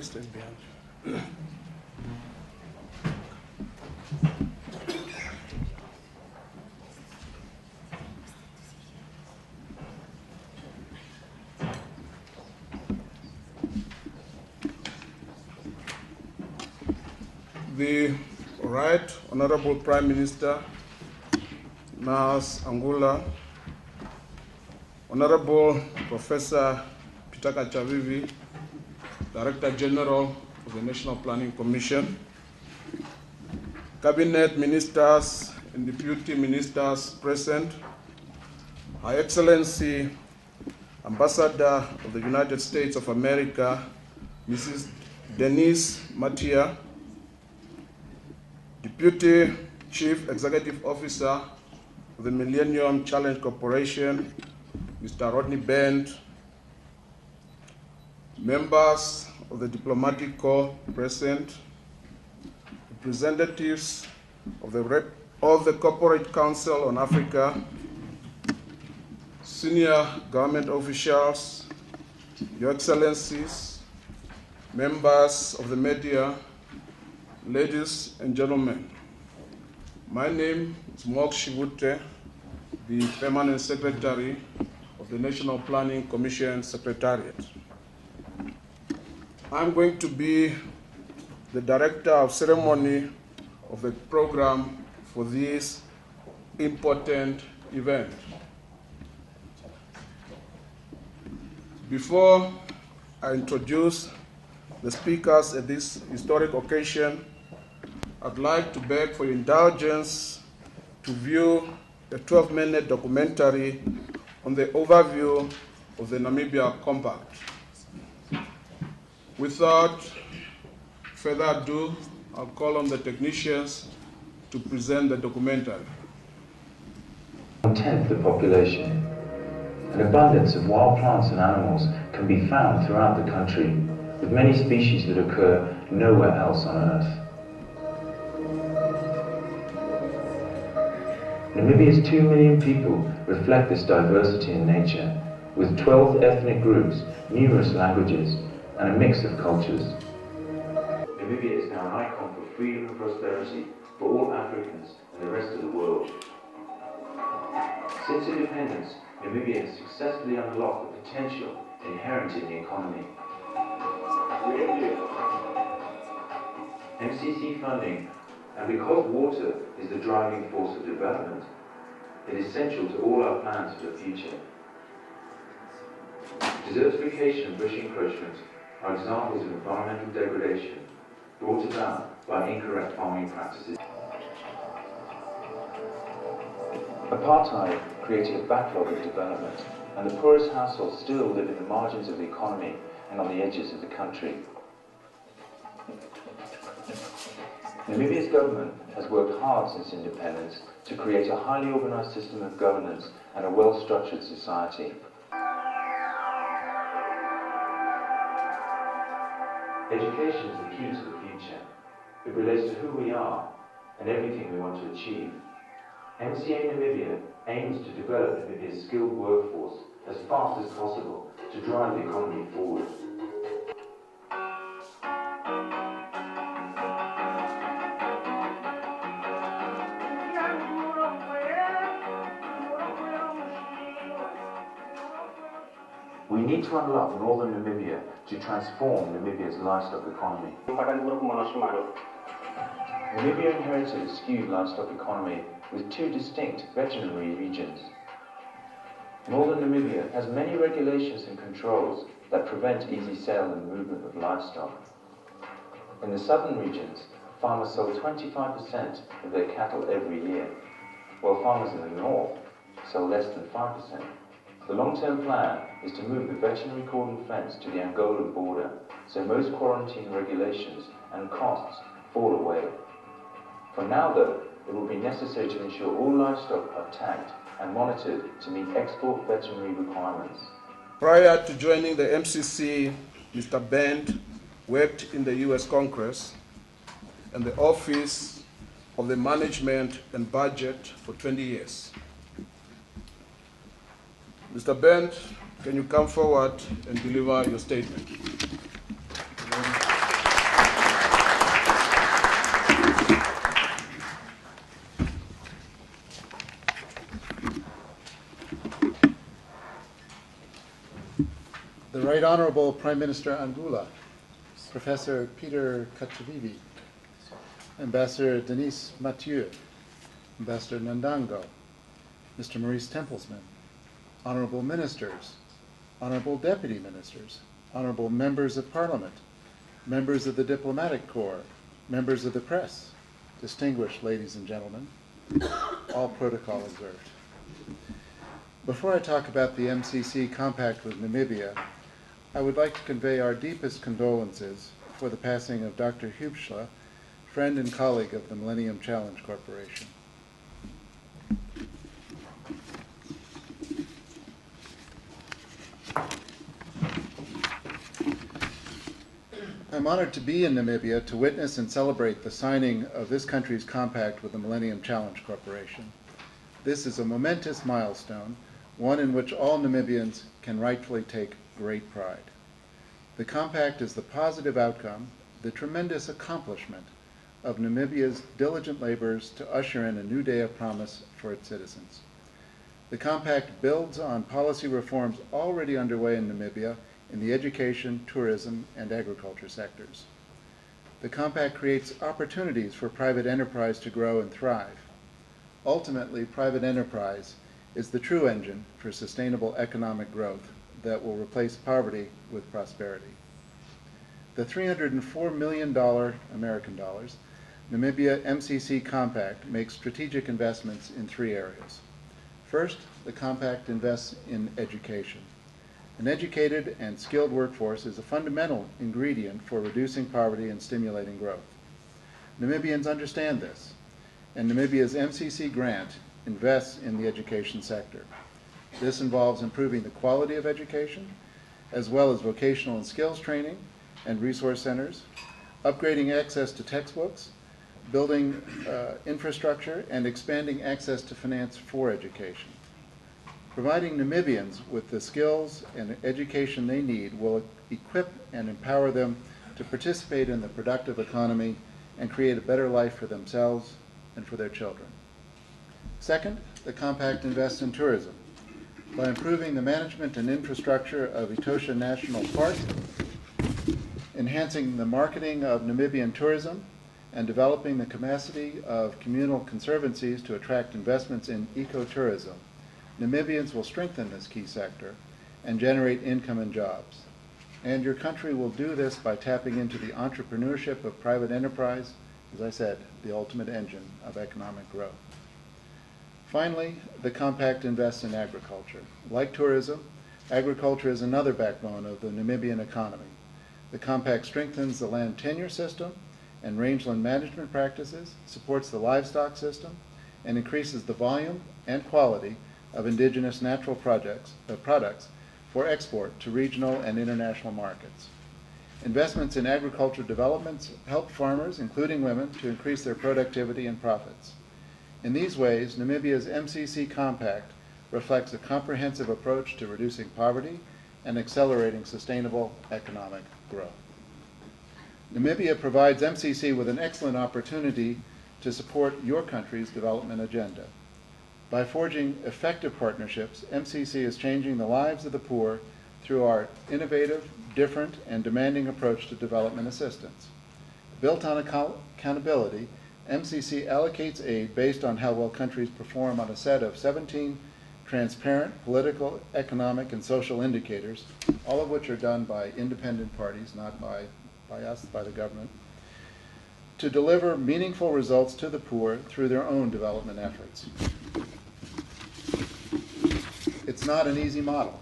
Mr. behind. The Right Honorable Prime Minister Nas Angula, Honorable Professor Pitaka Chavivi, Director General of the National Planning Commission, Cabinet Ministers and Deputy Ministers present, Her Excellency Ambassador of the United States of America, Mrs. Denise Mattia, Deputy Chief Executive Officer of the Millennium Challenge Corporation, Mr. Rodney Bent, members of the Diplomatic Corps present, representatives of the Corporate Council on Africa, senior government officials, Your Excellencies, members of the media, ladies and gentlemen. My name is Mok Shibute, the Permanent Secretary of the National Planning Commission Secretariat. I'm going to be the Director of Ceremony of the program for this important event. Before I introduce the speakers at this historic occasion, I'd like to beg for your indulgence to view a 12-minute documentary on the overview of the Namibia Compact. Without further ado, I'll call on the technicians to present the documentary. 1/10 the population. An abundance of wild plants and animals can be found throughout the country, with many species that occur nowhere else on Earth. Namibia's 2 million people reflect this diversity in nature, with 12 ethnic groups, numerous languages, and a mix of cultures. Namibia is now an icon for freedom and prosperity for all Africans and the rest of the world. Since independence, Namibia has successfully unlocked the potential inherent in the economy. MCC funding, and because water is the driving force of development, it is essential to all our plans for the future. Desertification and bush encroachment are examples of environmental degradation brought about by incorrect farming practices. Apartheid created a backlog of development, and the poorest households still live in the margins of the economy and on the edges of the country. Namibia's government has worked hard since independence to create a highly organized system of governance and a well-structured society. Education is the key to the future. It relates to who we are and everything we want to achieve. MCA Namibia aims to develop Namibia's skilled workforce as fast as possible to drive the economy forward. We need to unlock northern Namibia to transform Namibia's livestock economy. Namibia inherited a skewed livestock economy with two distinct veterinary regions. Northern Namibia has many regulations and controls that prevent easy sale and movement of livestock. In the southern regions, farmers sell 25% of their cattle every year, while farmers in the north sell less than 5%. The long-term plan is to move the veterinary cordon fence to the Angolan border, so most quarantine regulations and costs fall away. For now, though, it will be necessary to ensure all livestock are tagged and monitored to meet export veterinary requirements. Prior to joining the MCC, Mr. Bent worked in the US Congress and the Office of the Management and Budget for 20 years. Mr. Bent, can you come forward and deliver your statement? The Right Honorable Prime Minister Angola, Professor Peter Kachavivi, Ambassador Denise Mathieu, Ambassador Nandango, Mr. Maurice Templesman, Honorable Ministers, Honorable Deputy Ministers, Honorable Members of Parliament, members of the Diplomatic Corps, members of the press, distinguished ladies and gentlemen, all protocol observed. Before I talk about the MCC compact with Namibia, I would like to convey our deepest condolences for the passing of Dr. Hubschla, friend and colleague of the Millennium Challenge Corporation. I'm honored to be in Namibia to witness and celebrate the signing of this country's compact with the Millennium Challenge Corporation. This is a momentous milestone, one in which all Namibians can rightfully take great pride. The compact is the positive outcome, the tremendous accomplishment of Namibia's diligent labors to usher in a new day of promise for its citizens. The compact builds on policy reforms already underway in Namibia in the education, tourism, and agriculture sectors. The compact creates opportunities for private enterprise to grow and thrive. Ultimately, private enterprise is the true engine for sustainable economic growth that will replace poverty with prosperity. The $304 million American dollars Namibia MCC Compact makes strategic investments in three areas. First, the compact invests in education. An educated and skilled workforce is a fundamental ingredient for reducing poverty and stimulating growth. Namibians understand this, and Namibia's MCC grant invests in the education sector. This involves improving the quality of education, as well as vocational and skills training and resource centers, upgrading access to textbooks, building infrastructure, and expanding access to finance for education. Providing Namibians with the skills and education they need will equip and empower them to participate in the productive economy and create a better life for themselves and for their children. Second, the compact invests in tourism. By improving the management and infrastructure of Etosha National Park, enhancing the marketing of Namibian tourism, and developing the capacity of communal conservancies to attract investments in ecotourism, Namibians will strengthen this key sector and generate income and jobs. And your country will do this by tapping into the entrepreneurship of private enterprise, as I said, the ultimate engine of economic growth. Finally, the compact invests in agriculture. Like tourism, agriculture is another backbone of the Namibian economy. The compact strengthens the land tenure system and rangeland management practices, supports the livestock system, and increases the volume and quality of indigenous natural products for export to regional and international markets. Investments in agricultural developments help farmers, including women, to increase their productivity and profits. In these ways, Namibia's MCC Compact reflects a comprehensive approach to reducing poverty and accelerating sustainable economic growth. Namibia provides MCC with an excellent opportunity to support your country's development agenda. By forging effective partnerships, MCC is changing the lives of the poor through our innovative, different, and demanding approach to development assistance. Built on accountability, MCC allocates aid based on how well countries perform on a set of 17 transparent political, economic, and social indicators, all of which are done by independent parties, not by us, by the government, to deliver meaningful results to the poor through their own development efforts. It's not an easy model,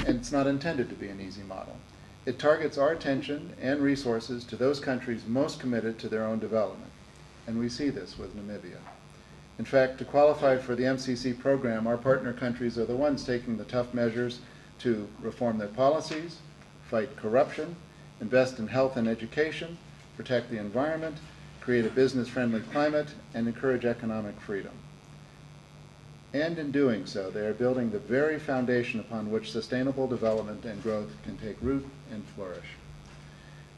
and it's not intended to be an easy model. It targets our attention and resources to those countries most committed to their own development, and we see this with Namibia. In fact, to qualify for the MCC program, our partner countries are the ones taking the tough measures to reform their policies, fight corruption, invest in health and education, protect the environment, create a business-friendly climate, and encourage economic freedom. And in doing so, they are building the very foundation upon which sustainable development and growth can take root and flourish.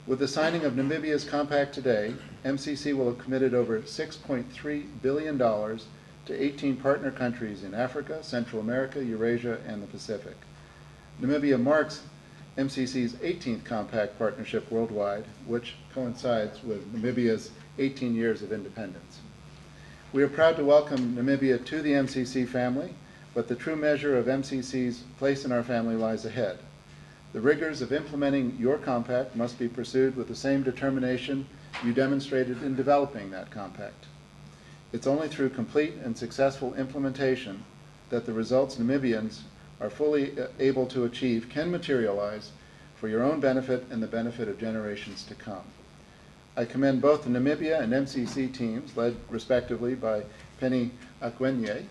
With the signing of Namibia's compact today, MCC will have committed over $6.3 billion to 18 partner countries in Africa, Central America, Eurasia, and the Pacific. Namibia marks MCC's 18th compact partnership worldwide, which coincides with Namibia's 18 years of independence. We are proud to welcome Namibia to the MCC family, but the true measure of MCC's place in our family lies ahead. The rigors of implementing your compact must be pursued with the same determination you demonstrated in developing that compact. It's only through complete and successful implementation that the results Namibians are fully able to achieve can materialize for your own benefit and the benefit of generations to come. I commend both the Namibia and MCC teams, led respectively by Penny Akwenye,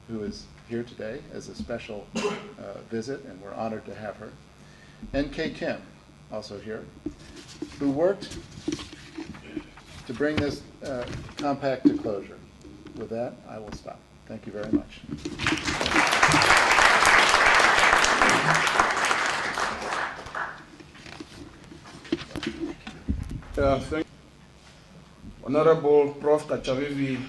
who is here today as a special visit, and we're honored to have her, and Kay Kim, also here, who worked to bring this compact to closure. With that, I will stop. Thank you very much. Thank you. Honorable Prof. Kachavivi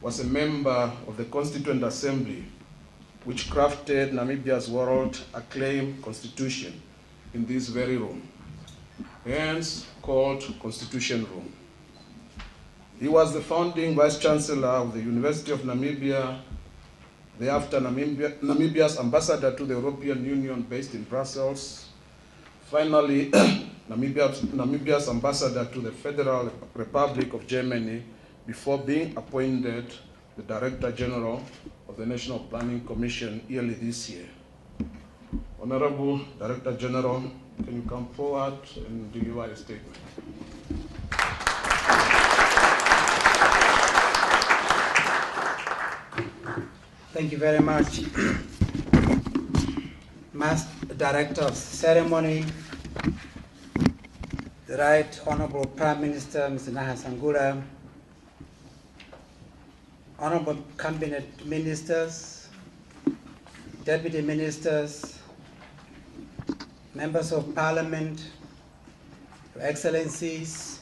was a member of the Constituent Assembly, which crafted Namibia's world-acclaimed constitution in this very room, hence called Constitution Room. He was the founding Vice-Chancellor of the University of Namibia, thereafter Namibia's ambassador to the European Union based in Brussels, finally Namibia's ambassador to the Federal Republic of Germany before being appointed the Director General of the National Planning Commission early this year. Honorable Director General, can you come forward and deliver a statement? Thank you very much. Master Director of Ceremony, the Right Honorable Prime Minister, Mr. Nahasangula, Honorable Cabinet Ministers, Deputy Ministers, Members of Parliament, Your Excellencies,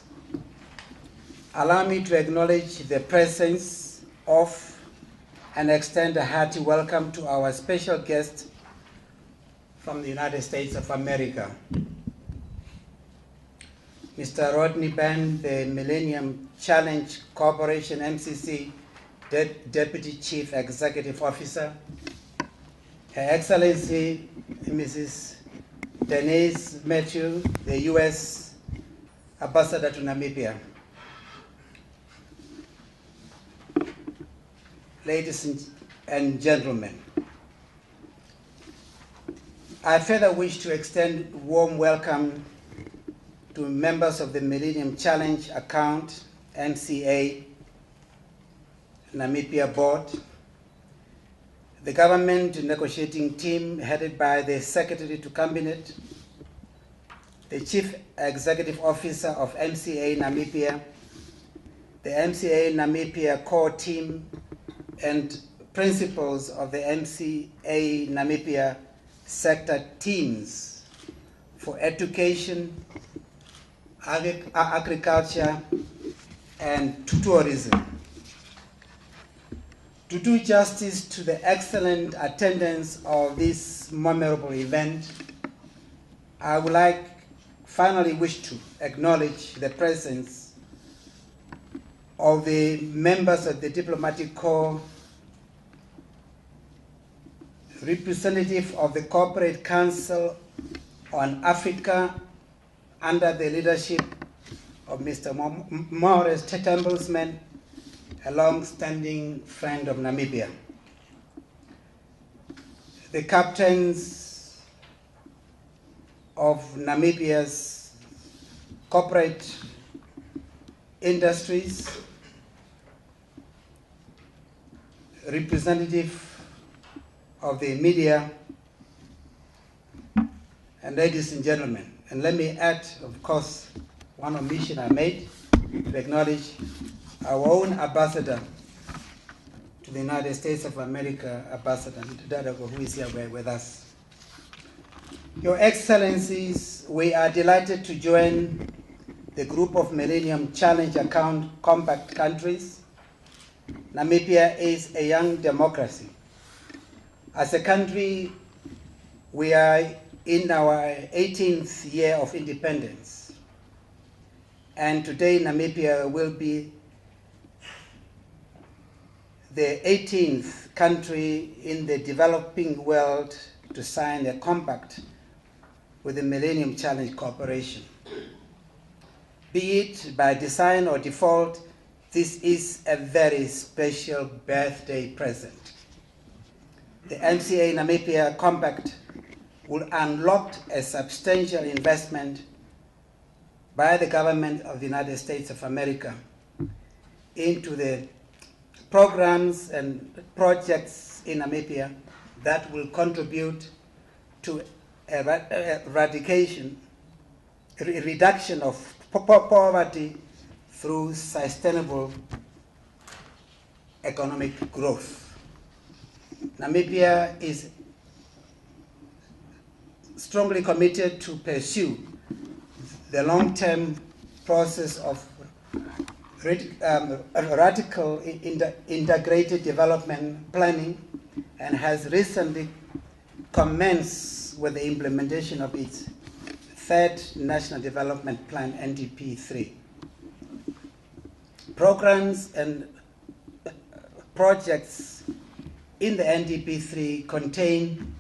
allow me to acknowledge the presence of and extend a hearty welcome to our special guest from the United States of America. Mr. Rodney Benn, the Millennium Challenge Corporation, MCC, Deputy Chief Executive Officer. Her Excellency, Mrs. Denise Matthew, the U.S. Ambassador to Namibia. Ladies and gentlemen, I further wish to extend a warm welcome to members of the Millennium Challenge Account, MCA, Namibia Board, the government negotiating team headed by the Secretary to Cabinet, the Chief Executive Officer of MCA Namibia, the MCA Namibia core team, and principals of the MCA Namibia sector teams for education, agriculture, and tourism. To do justice to the excellent attendance of this memorable event, I would finally wish to acknowledge the presence of the members of the Diplomatic Corps, representative of the Corporate Council on Africa under the leadership of Mr. Maurice Tetembelsman, a long-standing friend of Namibia. The captains of Namibia's corporate industries, representative of the media, and ladies and gentlemen. And let me add, of course, one omission I made to acknowledge our own ambassador to the United States of America, Ambassador Dadago, who is here with us. Your Excellencies, we are delighted to join the group of Millennium Challenge Account compact countries. Namibia is a young democracy. As a country, we are in our 18th year of independence. And today Namibia will be the 18th country in the developing world to sign a compact with the Millennium Challenge Corporation. Be it by design or default, this is a very special birthday present. The MCA Namibia Compact will unlock a substantial investment by the government of the United States of America into the programs and projects in Namibia that will contribute to a reduction of poverty through sustainable economic growth. Namibia is strongly committed to pursue the long-term process of radical integrated development planning and has recently commenced with the implementation of its third National Development Plan, NDP3. Programs and projects in the NDP3 contain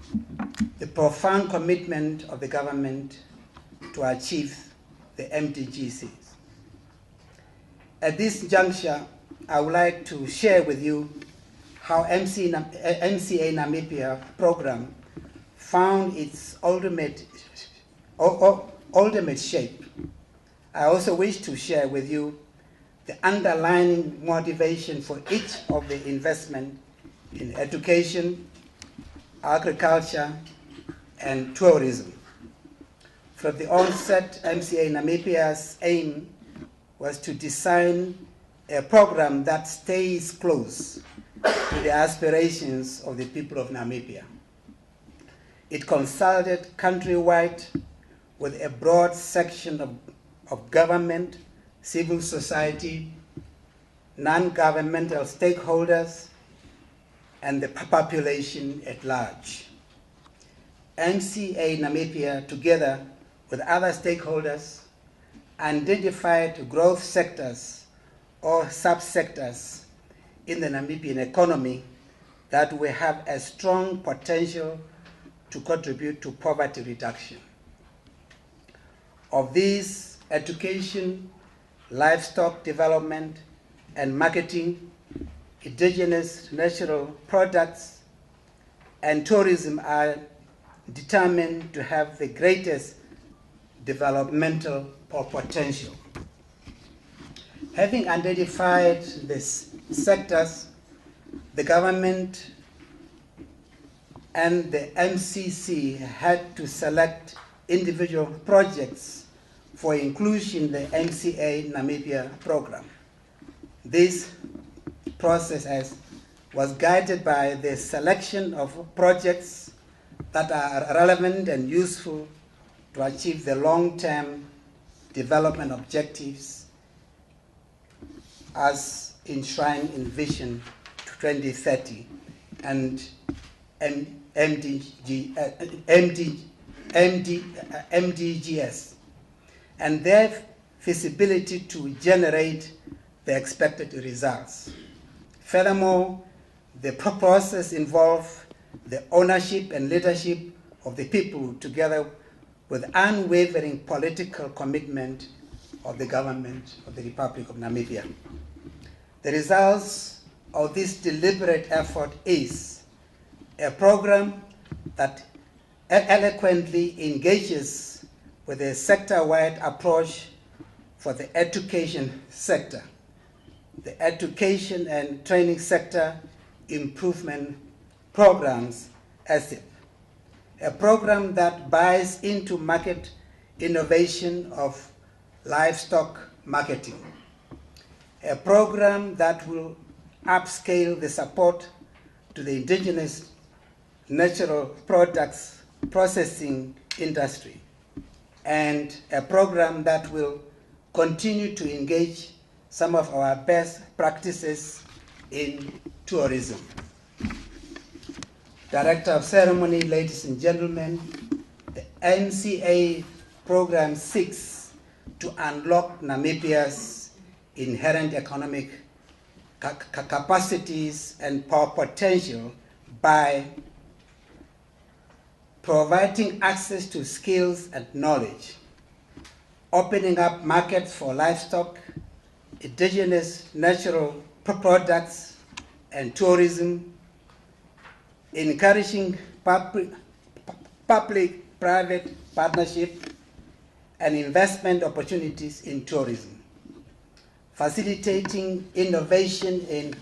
the profound commitment of the government to achieve the MDGs. At this juncture, I would like to share with you how MCA Namibia program found its ultimate shape. I also wish to share with you the underlying motivation for each of the investment in education, agriculture, and tourism. From the onset, MCA Namibia's aim was to design a program that stays close to the aspirations of the people of Namibia. It consulted countrywide with a broad section of government, civil society, non-governmental stakeholders, and the population at large. MCA Namibia, together with other stakeholders, identified growth sectors or subsectors in the Namibian economy that will have a strong potential to contribute to poverty reduction. Of these, education, livestock development and marketing, indigenous natural products, and tourism are determined to have the greatest developmental potential. Having identified these sectors, the government and the MCC had to select individual projects for inclusion in the MCA Namibia program. This process was guided by the selection of projects that are relevant and useful to achieve the long-term development objectives as enshrined in Vision 2030 and MDGs, and their feasibility to generate the expected results. Furthermore, the process involved the ownership and leadership of the people together with unwavering political commitment of the government of the Republic of Namibia. The results of this deliberate effort is a program that eloquently engages with a sector-wide approach for the education sector, the education and training sector improvement programs, ASIP, a program that buys into market innovation of livestock marketing, a program that will upscale the support to the indigenous natural products processing industry, and a program that will continue to engage some of our best practices in tourism. Director of Ceremony, ladies and gentlemen, the MCA program seeks to unlock Namibia's inherent economic capacities and potential by providing access to skills and knowledge, opening up markets for livestock, indigenous natural products and tourism, encouraging public-private partnership and investment opportunities in tourism, facilitating innovation in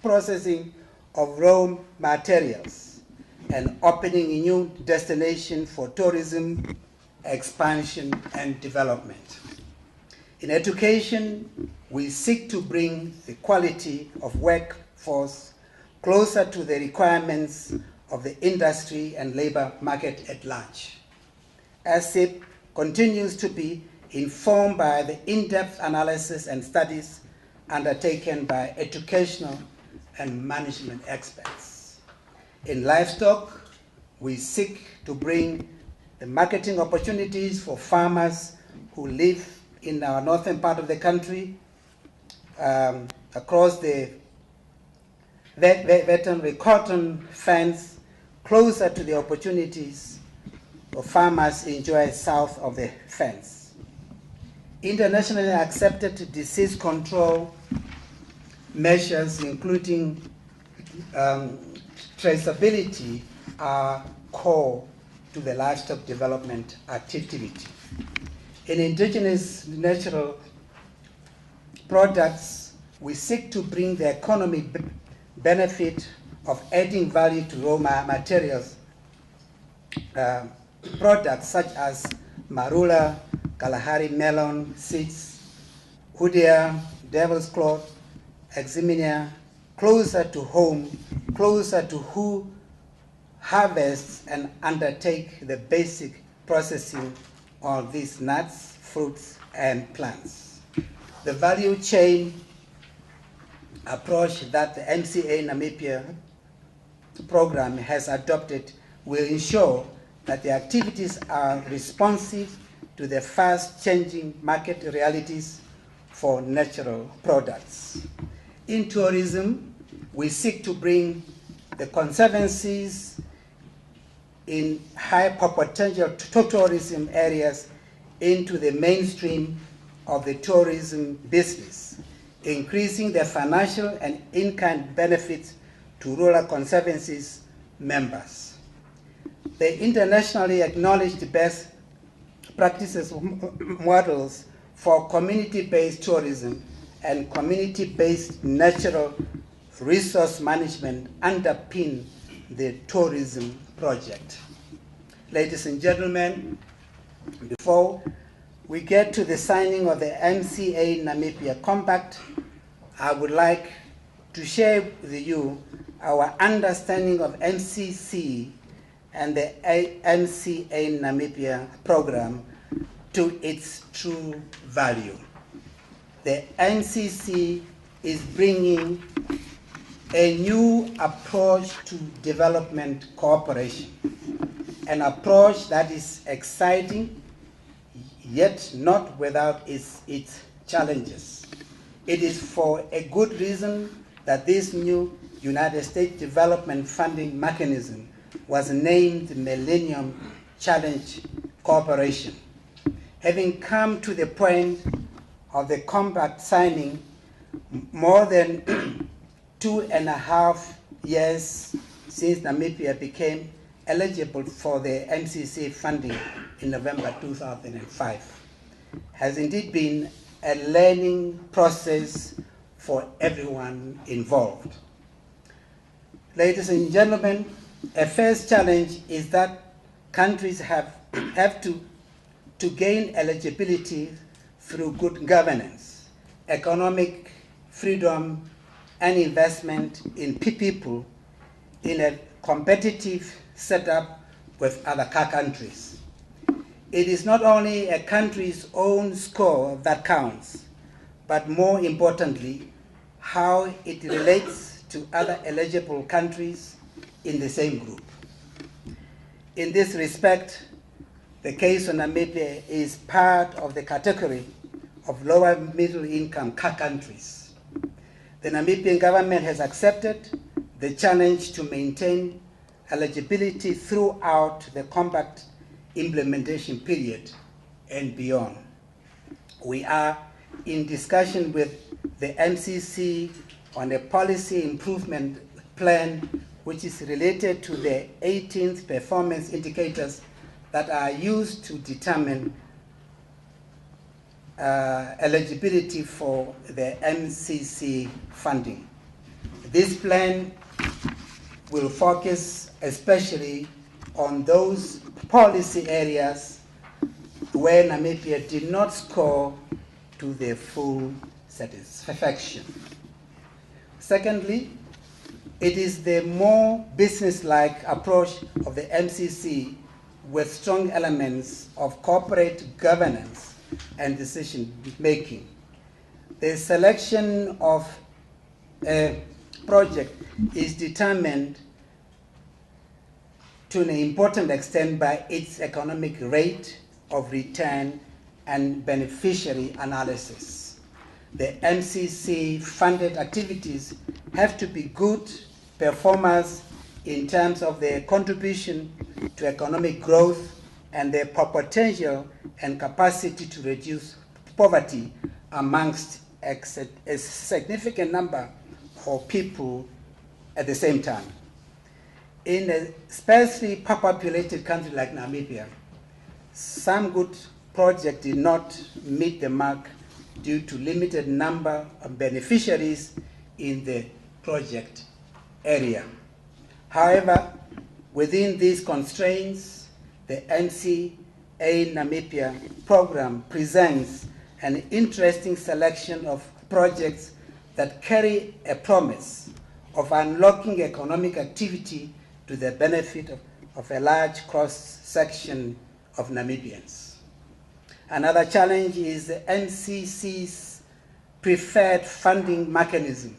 processing of raw materials, and opening a new destination for tourism, expansion, and development. In education, we seek to bring the quality of workforce closer to the requirements of the industry and labor market at large. ASIP continues to be informed by the in-depth analysis and studies undertaken by educational and management experts. In livestock, we seek to bring the marketing opportunities for farmers who live in our northern part of the country, across the veterinary cotton fence, closer to the opportunities of farmers enjoy south of the fence. Internationally accepted disease control measures, including traceability, are core to the livestock development activity. In indigenous natural products, we seek to bring the economic benefit of adding value to raw materials, products such as marula, Kalahari melon seeds, Hoodia, devil's claw, Eximinia, closer to home, closer to who harvests and undertake the basic processing of these nuts, fruits, and plants. The value chain approach that the MCA Namibia program has adopted will ensure that the activities are responsive to the fast-changing market realities for natural products. In tourism, we seek to bring the conservancies in high potential tourism areas into the mainstream of the tourism business, increasing the financial and in-kind benefits to rural conservancies members. The internationally acknowledged best practices models for community-based tourism and community-based natural resource management underpin the tourism project. Ladies and gentlemen, before we get to the signing of the MCA Namibia Compact, I would like to share with you our understanding of MCC and the MCA Namibia program to its true value. The MCC is bringing a new approach to development cooperation, an approach that is exciting, yet not without its challenges. It is for a good reason that this new United States development funding mechanism was named Millennium Challenge Corporation. Having come to the point of the compact signing more than 2.5 years since Namibia became eligible for the MCC funding in November 2005, has indeed been a learning process for everyone involved. Ladies and gentlemen, a first challenge is that countries have to gain eligibility through good governance, economic freedom, and investment in people in a competitive setup with other countries. It is not only a country's own score that counts, but more importantly, how it relates to other eligible countries in the same group. In this respect, The case of Namibia is part of the category of lower middle income countries. The Namibian government has accepted the challenge to maintain eligibility throughout the compact implementation period and beyond. We are in discussion with the MCC on a policy improvement plan which is related to the 18th performance indicators that are used to determine eligibility for the MCC funding. This plan will focus especially on those policy areas where Namibia did not score to their full satisfaction. Secondly, it is the more business-like approach of the MCC with strong elements of corporate governance and decision-making. The selection of a project is determined to an important extent by its economic rate of return and beneficiary analysis. The MCC-funded activities have to be good performers in terms of their contribution to economic growth and their potential and capacity to reduce poverty amongst a significant number of people at the same time. In a sparsely populated country like Namibia, some good projects did not meet the mark due to limited number of beneficiaries in the project area. However, within these constraints, the MCA Namibia program presents an interesting selection of projects that carry a promise of unlocking economic activity to the benefit of a large cross-section of Namibians. Another challenge is the NCC's preferred funding mechanism,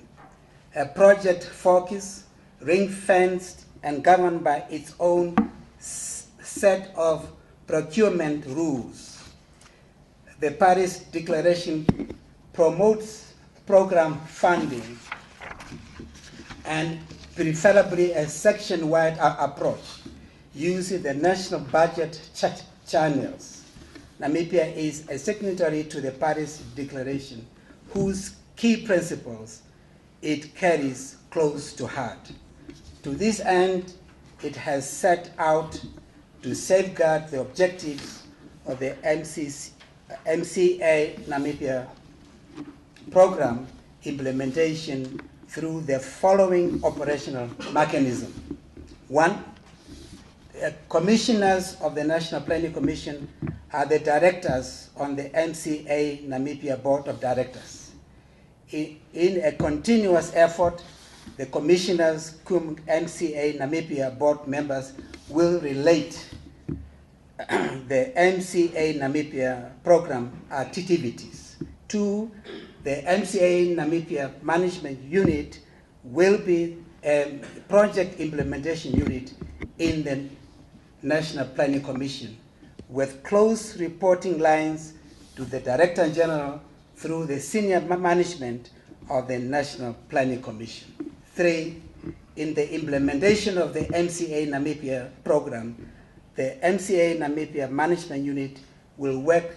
a project focused, ring-fenced, and governed by its own set of procurement rules. The Paris Declaration promotes program funding and preferably a section-wide approach using the national budget channels. Namibia is a signatory to the Paris Declaration, whose key principles it carries close to heart. To this end, it has set out to safeguard the objectives of the MCA Namibia program implementation through the following operational mechanism. One, commissioners of the National Planning Commission are the directors on the MCA Namibia Board of Directors. In a continuous effort, the commissioners cum MCA Namibia board members will relate the MCA Namibia program activities. Two, the MCA Namibia management unit will be a project implementation unit in the National Planning Commission with close reporting lines to the Director General through the senior management of the National Planning Commission. Three, in the implementation of the MCA Namibia program, the MCA Namibia management unit will work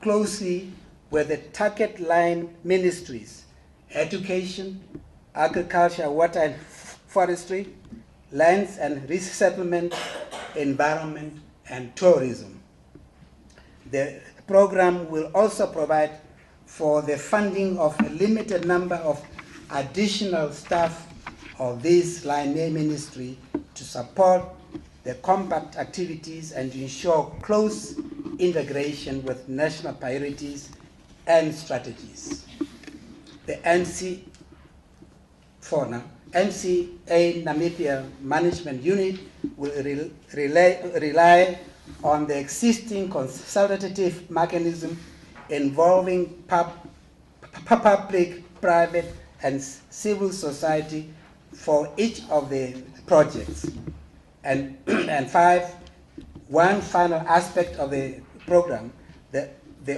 closely with the target line ministries, education, agriculture, water and forestry, lands and resettlement, environment, and tourism. The program will also provide for the funding of a limited number of additional staff of this line ministry to support the compact activities and to ensure close integration with national priorities and strategies. The MCA Namibia Management Unit will rely on the existing consultative mechanism involving public, private, and civil society for each of the projects. And five, one final aspect of the program, the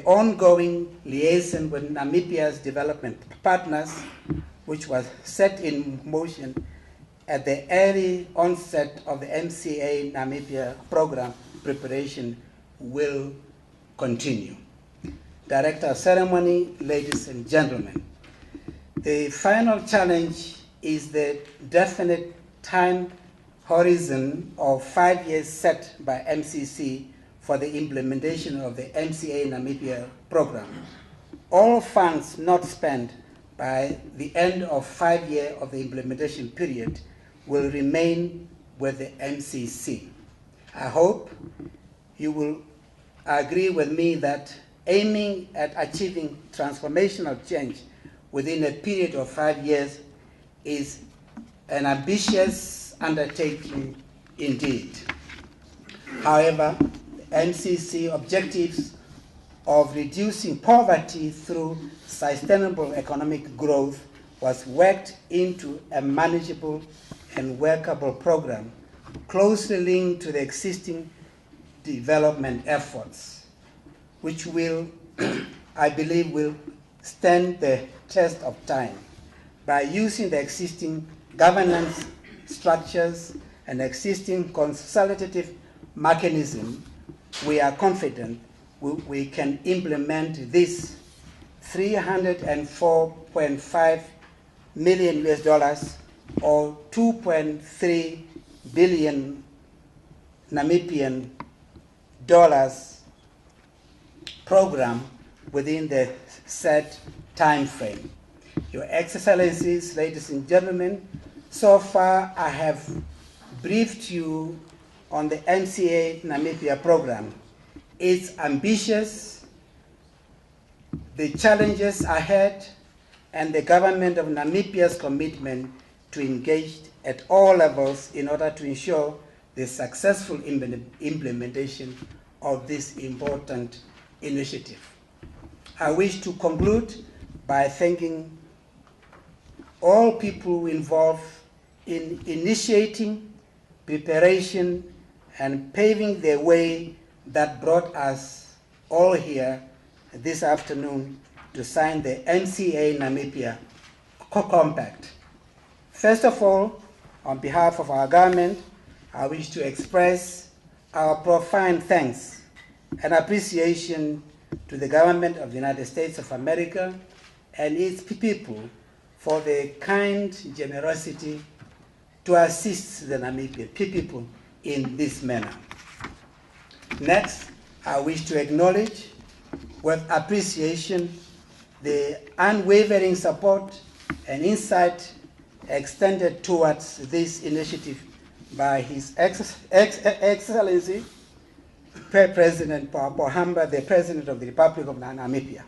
ongoing liaison with Namibia's development partners, which was set in motion at the early onset of the MCA Namibia program preparation, will continue. Director of Ceremony, ladies and gentlemen, the final challenge is the definite time horizon of 5 years set by MCC for the implementation of the MCA Namibia program. All funds not spent by the end of 5 years of the implementation period will remain with the MCC. I hope you will agree with me that aiming at achieving transformational change within a period of 5 years is an ambitious undertaking indeed. However, the MCC objectives of reducing poverty through sustainable economic growth was worked into a manageable and workable program closely linked to the existing development efforts, which will, I believe, will stand the test of time. By using the existing governance structures and existing consultative mechanism, we are confident we can implement this $304.5 million or 2.3 billion Namibian dollars program within the set time frame. Your Excellencies, ladies and gentlemen, so far I have briefed you on the MCA Namibia program. It's ambitious, the challenges ahead, and the Government of Namibia's commitment to engage at all levels in order to ensure the successful implementation of this important initiative. I wish to conclude by thanking all people involved in initiating, preparation, and paving the way that brought us all here this afternoon to sign the MCA Namibia Compact. First of all, on behalf of our government, I wish to express our profound thanks and appreciation to the government of the United States of America and its people for their kind generosity to assist the Namibian people in this manner. Next, I wish to acknowledge with appreciation the unwavering support and insight extended towards this initiative by His Excellency President Pohamba, the President of the Republic of Namibia.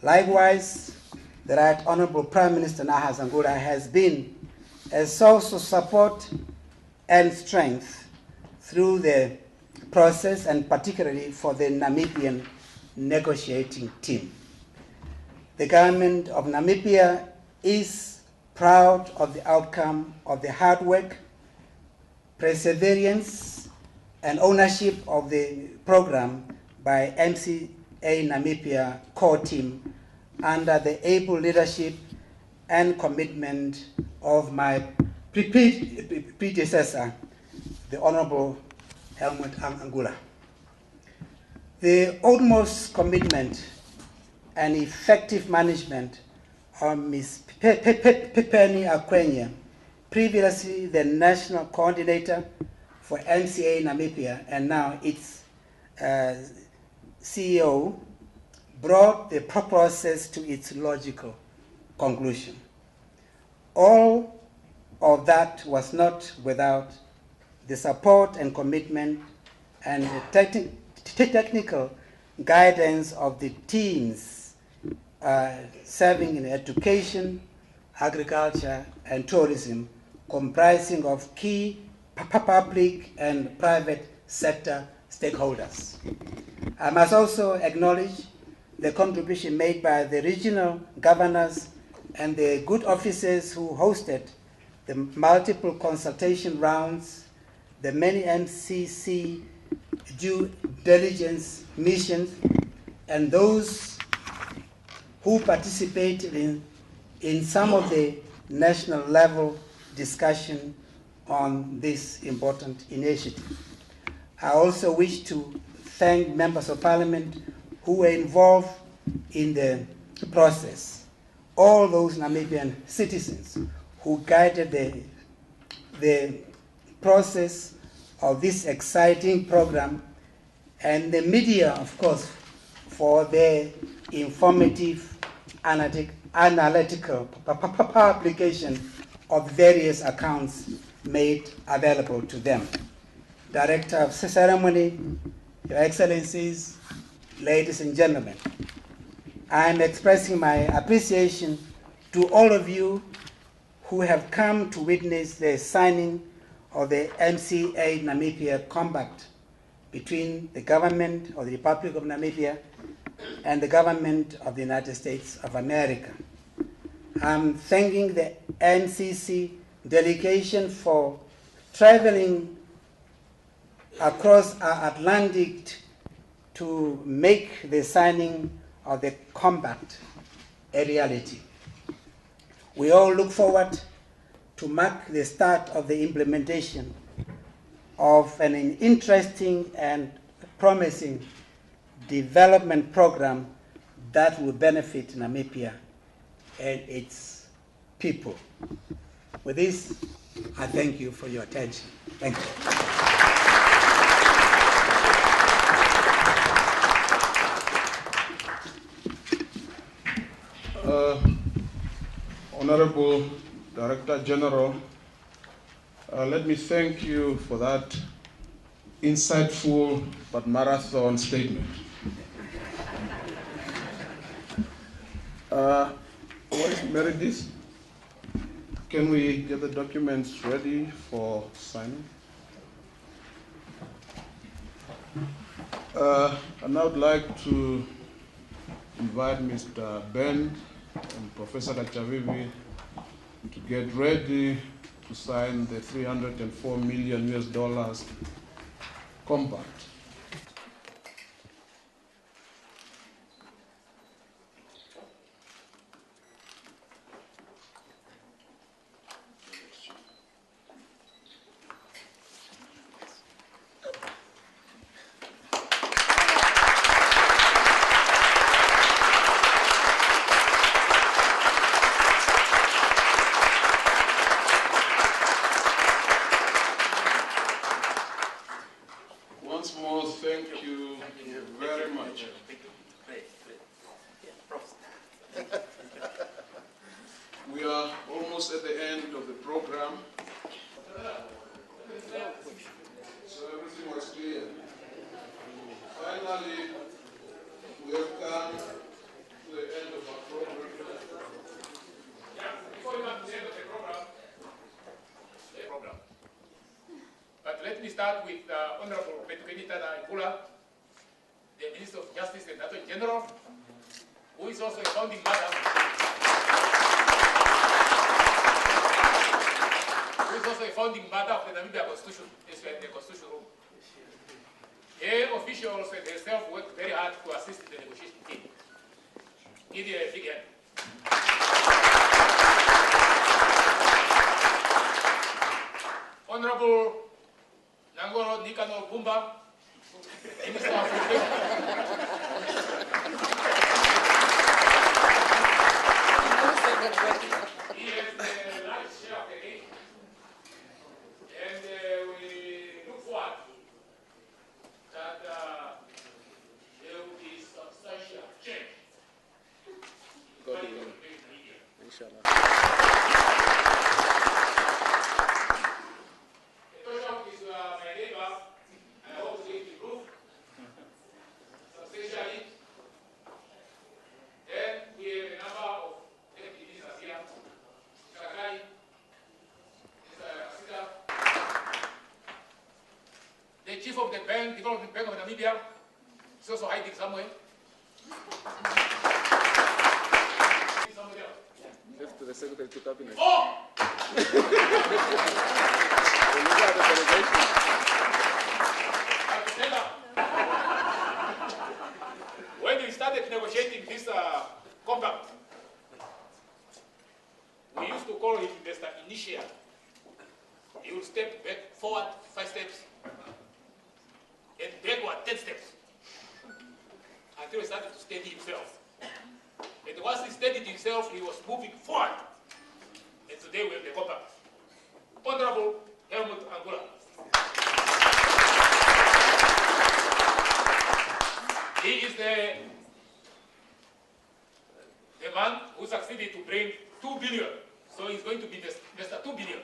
Likewise, the Right Honorable Prime Minister Nahazangula has been a source of support and strength through the process, and particularly for the Namibian negotiating team. The government of Namibia is proud of the outcome of the hard work, perseverance, and ownership of the program by MCA Namibia core team under the able leadership and commitment of my predecessor, the Honorable Helmut Angula. The utmost commitment and effective management of Ms. Penny Akwenya, previously the National Coordinator for MCA Namibia and now its CEO, brought the process to its logical conclusion. All of that was not without the support and commitment and the technical guidance of the teams serving in education, agriculture, and tourism, comprising of key public and private sector stakeholders. I must also acknowledge the contribution made by the regional governors and the good officers who hosted the multiple consultation rounds, the many MCC due diligence missions and those who participated in some of the national level discussion on this important initiative. I also wish to thank members of parliament who were involved in the process, all those Namibian citizens who guided the process of this exciting program, and the media, of course, for their informative, analytical publication of various accounts made available to them. Director of Ceremony, Your Excellencies, ladies and gentlemen, I am expressing my appreciation to all of you who have come to witness the signing of the MCA Namibia Compact between the government of the Republic of Namibia and the government of the United States of America. I'm thanking the NCC delegation for traveling across our Atlantic to make the signing of the compact a reality. We all look forward to mark the start of the implementation of an interesting and promising development program that will benefit Namibia and its people. With this, I thank you for your attention. Thank you. Honorable Director General, let me thank you for that insightful but marathon statement. What is Meredith? Can we get the documents ready for signing? And I would like to invite Mr. Ben and Professor Gachavivi to get ready to sign the $304 million compact. Once more, thank you very much. We are almost at the end of the program. So everything was clear. Finally, we have come to the end of our program. Before you come to the end of the program, but let me start with Honorable Petukenita Ipula, the Minister of Justice and Attorney General, who is also a founding mother, of the Namibia Constitution, in the Constitution room. Her officials and herself worked very hard to assist the negotiation team. Give you a big hand. Honorable Nangolo Nicanor Bumba, Minister of Education. He has the largest share of the nation. And we look forward that there will be substantial change. The chief of the bank, Development Bank of Namibia, is also hiding somewhere. Left to the Secretary to Cabinet. Oh! The leader of the delegation. I have to tell her. he will step back, forward 5 steps, and backward 10 steps, until he started to steady himself. And once he steadied himself, he was moving forward. And today we have the compact. Honorable Helmut Angula. He is the man who succeeded to bring 2 billion. So he's going to be Mr. 2 billion.